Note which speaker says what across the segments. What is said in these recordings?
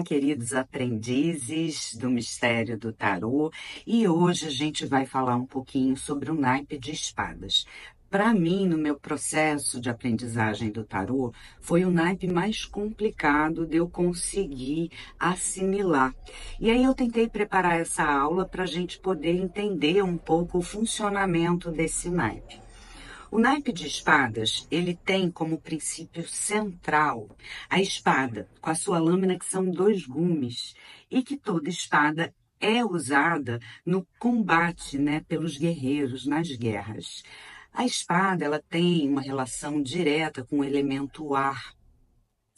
Speaker 1: Queridos aprendizes do mistério do tarô, e hoje a gente vai falar um pouquinho sobre o naipe de espadas. Para mim, no meu processo de aprendizagem do tarô, foi o naipe mais complicado de eu conseguir assimilar. E aí eu tentei preparar essa aula para a gente poder entender um pouco o funcionamento desse naipe. O naipe de espadas, ele tem como princípio central a espada, com a sua lâmina que são dois gumes, e que toda espada é usada no combate, né, pelos guerreiros nas guerras. A espada, ela tem uma relação direta com o elemento ar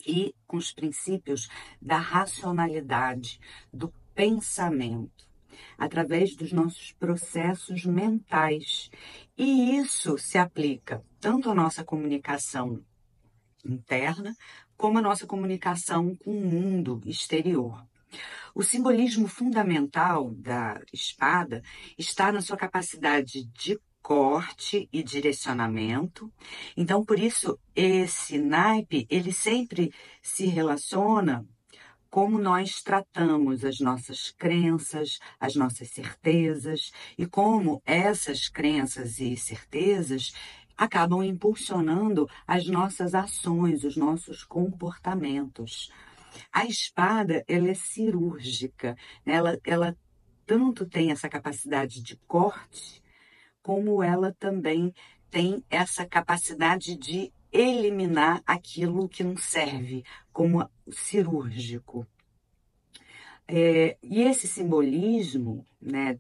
Speaker 1: e com os princípios da racionalidade, do pensamento através dos nossos processos mentais. E isso se aplica tanto à nossa comunicação interna, como à nossa comunicação com o mundo exterior. O simbolismo fundamental da espada está na sua capacidade de corte e direcionamento. Então, por isso, esse naipe, ele sempre se relaciona como nós tratamos as nossas crenças, as nossas certezas e como essas crenças e certezas acabam impulsionando as nossas ações, os nossos comportamentos. A espada, ela é cirúrgica, né? Ela tanto tem essa capacidade de corte, como ela também tem essa capacidade de eliminar aquilo que não serve, como cirúrgico. E esse simbolismo, né,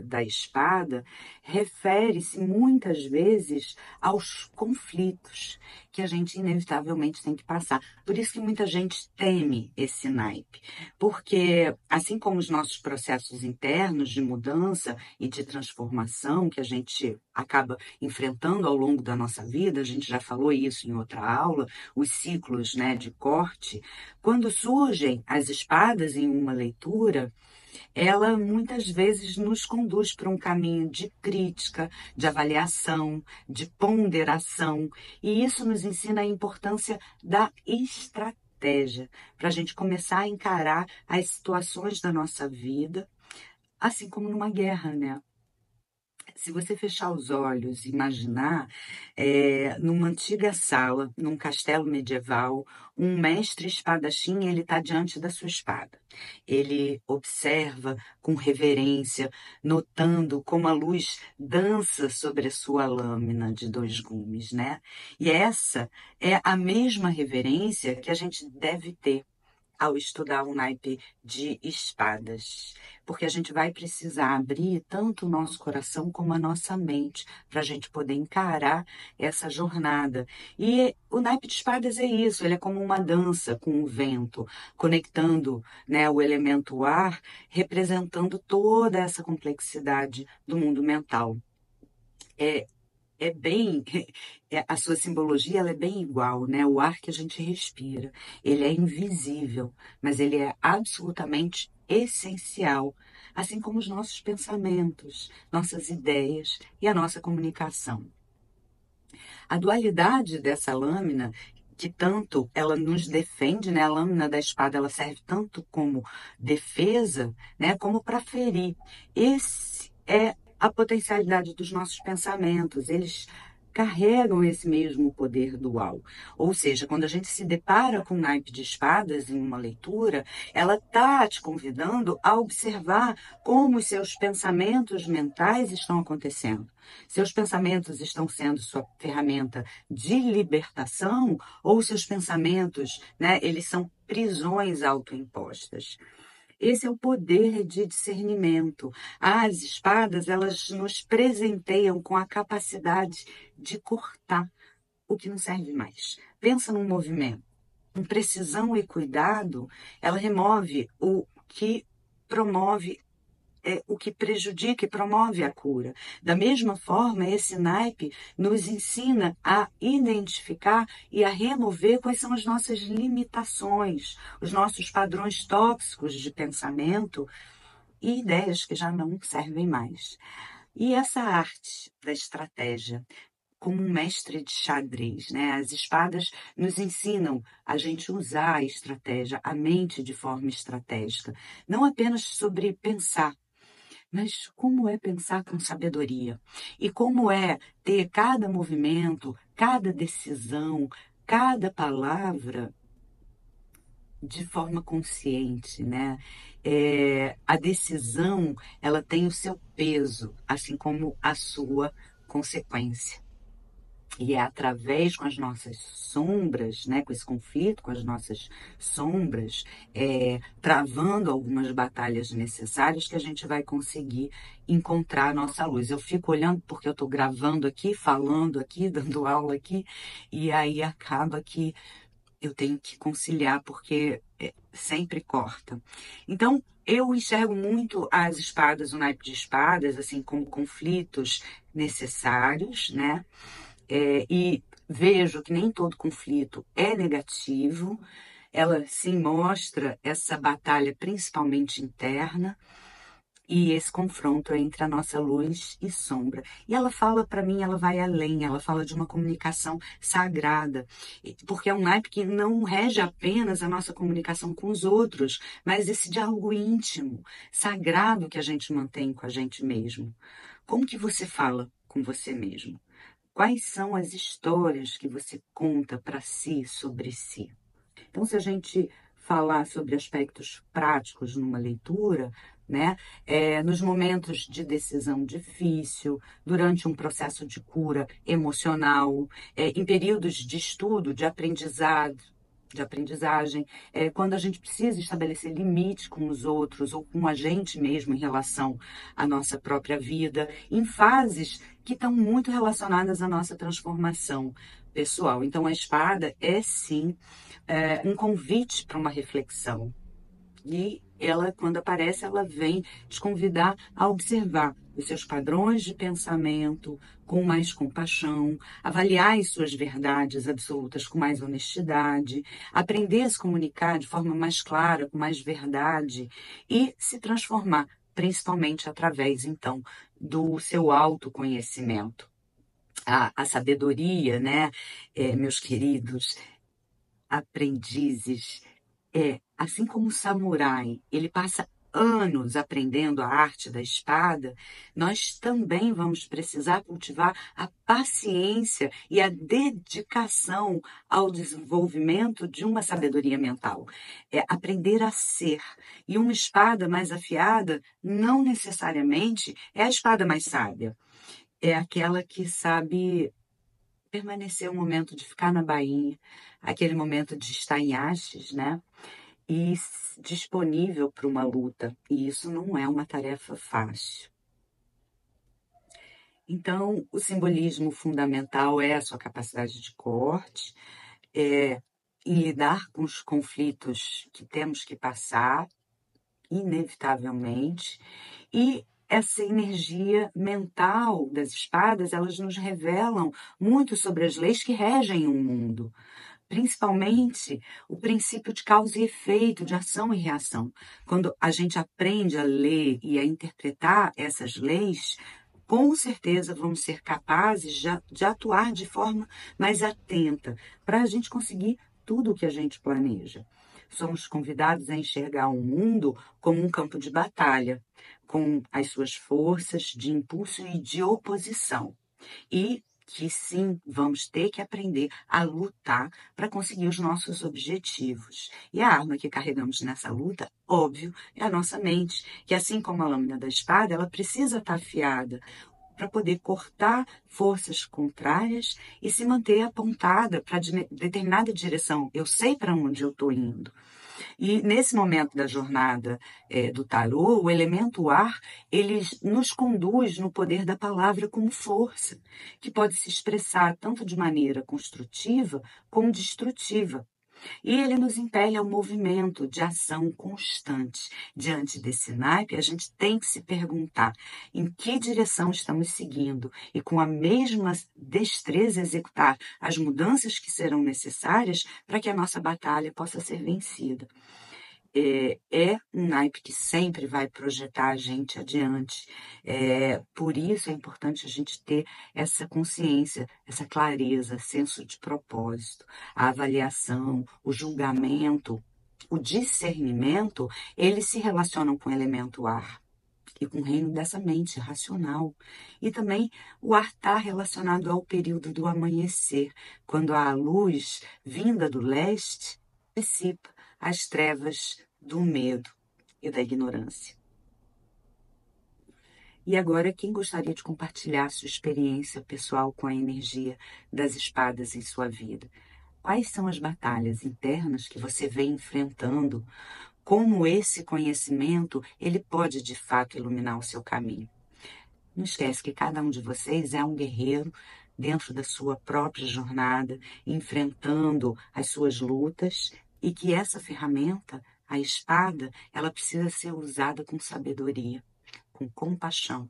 Speaker 1: da espada refere-se muitas vezes aos conflitos que a gente inevitavelmente tem que passar. Por isso que muita gente teme esse naipe, porque assim como os nossos processos internos de mudança e de transformação que a gente acaba enfrentando ao longo da nossa vida, a gente já falou isso em outra aula, os ciclos, né, de corte, quando surgem as espadas em uma leitura, ela muitas vezes nos conduz para um caminho de crítica, de avaliação, de ponderação, e isso nos ensina a importância da estratégia, para a gente começar a encarar as situações da nossa vida, assim como numa guerra, né? Se você fechar os olhos e imaginar, numa antiga sala, num castelo medieval, um mestre espadachim, ele está diante da sua espada. Ele observa com reverência, notando como a luz dança sobre a sua lâmina de dois gumes, né? E essa é a mesma reverência que a gente deve ter ao estudar o naipe de espadas, porque a gente vai precisar abrir tanto o nosso coração como a nossa mente para a gente poder encarar essa jornada. E o naipe de espadas é isso, ele é como uma dança com o vento, conectando, né, o elemento ar, representando toda essa complexidade do mundo mental. É, é bem, a sua simbologia ela é bem igual, né? O ar que a gente respira, ele é invisível, mas ele é absolutamente essencial, assim como os nossos pensamentos, nossas ideias e a nossa comunicação. A dualidade dessa lâmina, que tanto ela nos defende, né? A lâmina da espada, ela serve tanto como defesa, né? Como para ferir. Esse é a potencialidade dos nossos pensamentos. Eles carregam esse mesmo poder dual. Ou seja, quando a gente se depara com um naipe de espadas em uma leitura, ela está te convidando a observar como os seus pensamentos mentais estão acontecendo. Seus pensamentos estão sendo sua ferramenta de libertação ou seus pensamentos, né, eles são prisões autoimpostas. Esse é o poder de discernimento. As espadas, elas nos presenteiam com a capacidade de cortar o que não serve mais. Pensa num movimento. Com precisão e cuidado, ela remove o que promove o que prejudica e promove a cura. Da mesma forma, esse naipe nos ensina a identificar e a remover quais são as nossas limitações, os nossos padrões tóxicos de pensamento e ideias que já não servem mais. E essa arte da estratégia como um mestre de xadrez, né? As espadas nos ensinam a gente usar a estratégia, a mente de forma estratégica. Não apenas sobre pensar, mas como é pensar com sabedoria? E como é ter cada movimento, cada decisão, cada palavra de forma consciente, né? A decisão, ela tem o seu peso, assim como a sua consequência. E é através com as nossas sombras, né, com esse conflito com as nossas sombras, travando algumas batalhas necessárias, que a gente vai conseguir encontrar a nossa luz. Eu fico olhando porque eu estou gravando aqui, falando aqui, dando aula aqui, e aí acaba que eu tenho que conciliar, porque sempre corta. Então, eu enxergo muito as espadas, o naipe de espadas, assim, como conflitos necessários, né? E vejo que nem todo conflito é negativo, ela sim mostra essa batalha principalmente interna e esse confronto entre a nossa luz e sombra. E ela fala para mim, ela vai além, ela fala de uma comunicação sagrada, porque é um naipe que não rege apenas a nossa comunicação com os outros, mas esse diálogo íntimo, sagrado que a gente mantém com a gente mesmo. Como que você fala com você mesmo? Quais são as histórias que você conta para si sobre si? Então, se a gente falar sobre aspectos práticos numa leitura, né, nos momentos de decisão difícil, durante um processo de cura emocional, em períodos de estudo, de aprendizagem, quando a gente precisa estabelecer limites com os outros ou com a gente mesmo em relação à nossa própria vida, em fases que estão muito relacionadas à nossa transformação pessoal. Então, a espada é sim um convite para uma reflexão. E ela, quando aparece, ela vem te convidar a observar os seus padrões de pensamento com mais compaixão, avaliar as suas verdades absolutas com mais honestidade, aprender a se comunicar de forma mais clara, com mais verdade e se transformar, principalmente através, então, do seu autoconhecimento. A sabedoria, né, meus queridos aprendizes, assim como o samurai, ele passa anos aprendendo a arte da espada, nós também vamos precisar cultivar a paciência e a dedicação ao desenvolvimento de uma sabedoria mental. É aprender a ser. E uma espada mais afiada não necessariamente é a espada mais sábia. É aquela que sabe permanecer o momento de ficar na bainha, aquele momento de estar em hastes, né? E disponível para uma luta. E isso não é uma tarefa fácil. Então, o simbolismo fundamental é a sua capacidade de corte, em lidar com os conflitos que temos que passar, inevitavelmente, e essa energia mental das espadas, elas nos revelam muito sobre as leis que regem o mundo. Principalmente o princípio de causa e efeito, de ação e reação. Quando a gente aprende a ler e a interpretar essas leis, com certeza vamos ser capazes de atuar de forma mais atenta, para a gente conseguir tudo o que a gente planeja. Somos convidados a enxergar o mundo como um campo de batalha, com as suas forças de impulso e de oposição. E que sim, vamos ter que aprender a lutar para conseguir os nossos objetivos. E a arma que carregamos nessa luta, óbvio, é a nossa mente, que assim como a lâmina da espada, ela precisa estar afiada para poder cortar forças contrárias e se manter apontada para determinada direção. Eu sei para onde eu estou indo. E nesse momento da jornada do tarô, o elemento ar, ele nos conduz no poder da palavra como força, que pode se expressar tanto de maneira construtiva como destrutiva. E ele nos impele ao movimento de ação constante. Diante desse naipe, a gente tem que se perguntar em que direção estamos seguindo e, com a mesma destreza, executar as mudanças que serão necessárias para que a nossa batalha possa ser vencida. é um naipe que sempre vai projetar a gente adiante. Por isso é importante a gente ter essa consciência, essa clareza, senso de propósito, a avaliação, o julgamento, o discernimento, eles se relacionam com o elemento ar e com o reino dessa mente racional. E também o ar está relacionado ao período do amanhecer, quando a luz vinda do leste dissipa as trevas do medo e da ignorância. E agora, quem gostaria de compartilhar sua experiência pessoal com a energia das espadas em sua vida? Quais são as batalhas internas que você vem enfrentando? Como esse conhecimento ele pode de fato iluminar o seu caminho? Não esquece que cada um de vocês é um guerreiro dentro da sua própria jornada, enfrentando as suas lutas, e que essa ferramenta, a espada, ela precisa ser usada com sabedoria, com compaixão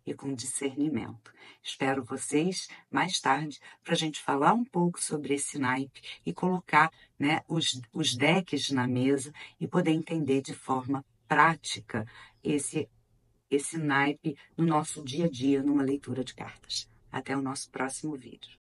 Speaker 1: e com discernimento. Espero vocês mais tarde para a gente falar um pouco sobre esse naipe e colocar, né, os decks na mesa e poder entender de forma prática esse naipe no nosso dia a dia, numa leitura de cartas. Até o nosso próximo vídeo.